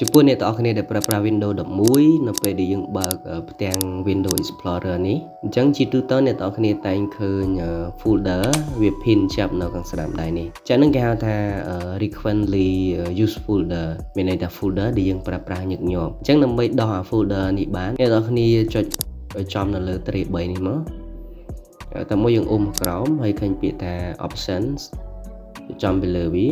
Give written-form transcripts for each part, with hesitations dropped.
ចំពោះអ្នកទាំងអស់គ្នាដែលប្រើប្រាស់ Windows 11នៅពេលដែលយើងបើកផ្ទាំង Windows Explorer នេះអញ្ចឹងជាទូទៅអ្នកទាំងអស់គ្នាតែងឃើញ folder វា pin ចាប់នៅខាងស្ដាំដៃនេះចឹងហ្នឹងគេហៅថា frequently used folder មានន័យថា folder ដែលយើងប្រើប្រាស់ញឹកញាប់អញ្ចឹងដើម្បីដោះអា folder នេះបានអ្នកទាំងអស់គ្នាចុចចំនៅលើ 3 នេះមកតែមួយយើងក្រោមហើយឃើញពាក្យថា options ចំពីលើវា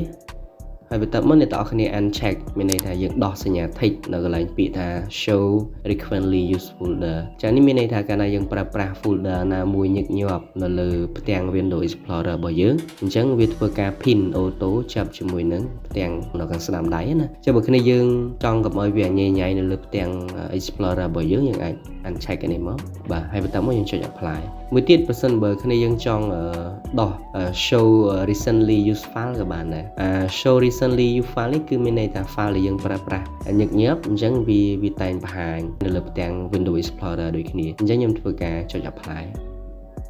ហើយបន្ទាប់មកអ្នកទាំងអស់គ្នា uncheck មានន័យថាយើងដោះសញ្ញា tick នៅកន្លែងពាក្យថា show frequently used folder ចា៎នេះមានន័យថាកាលណាយើងប្រើប្រាស់ folder ណាមួយញឹកញាប់នៅលើផ្ទាំង Windows Explorer របស់យើងអញ្ចឹងវាធ្វើការ pin auto ចាប់ជាមួយនឹងផ្ទាំងនៅខាងស្ដាំដៃណាចា៎បើគ្នាយើងចង់កុំឲ្យវាញ៉ៃញ៉ៃនៅលើផ្ទាំង Explorer របស់យើងអាច uncheck នេះមកបាទហើយបន្ទាប់មកយើងចុច apply មួយទៀតប្រសិនបើគ្នាយើងចង់ដោះ show recently used file ក៏បានដែរshow recently used file នេះគឺមានន័យថា file ដែលយើងប្រើប្រាស់ញឹកញាប់អញ្ចឹងវាតែងបង្ហាញនៅលើផ្ទាំង Windows Explorer ដូចគ្នាអញ្ចឹងខ្ញុំធ្វើការចុច apply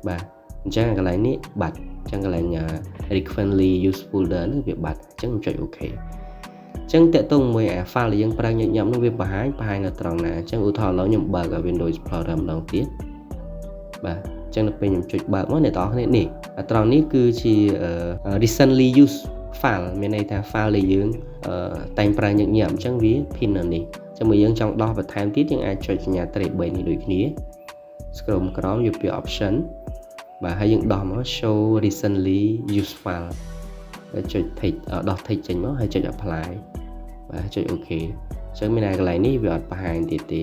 បាទអញ្ចឹងកន្លែងនេះបាត់អញ្ចឹងកន្លែង frequently used folder នេះវាបាត់អញ្ចឹងខ្ញុំចុច OK អញ្ចឹងតើតើមួយអា file ដែលយើងប្រើញឹកញាប់នោះវាបង្ហាញនៅត្រង់ណាអញ្ចឹងឧទាហរណ៍ឡើយខ្ញុំបើក Windows Explorer ម្ដងទៀតបាទអញ្ចឹងដល់ពេលខ្ញុំចុចបើកមកអ្នកទាំងអស់គ្នានេះត្រង់នេះគឺជា recently used file មានន័យថា file ដែលយើងតែងប្រើញឹកញាប់អញ្ចឹងវា pin នៅនេះអញ្ចឹងបើយើងចង់ដោះបន្ថែមទៀតយើងអាចចុចសញ្ញា 3 នេះដូចគ្នា scroll ក្រោមយកពាក្យ option បាទហើយយើងដោះមក show recently used file ហើយចុច tick ដោះ tick ចេញមកហើយចុច apply បាទចុច OK អញ្ចឹងមានតែកន្លែងនេះវាអត់បង្ហាញទៀតទេ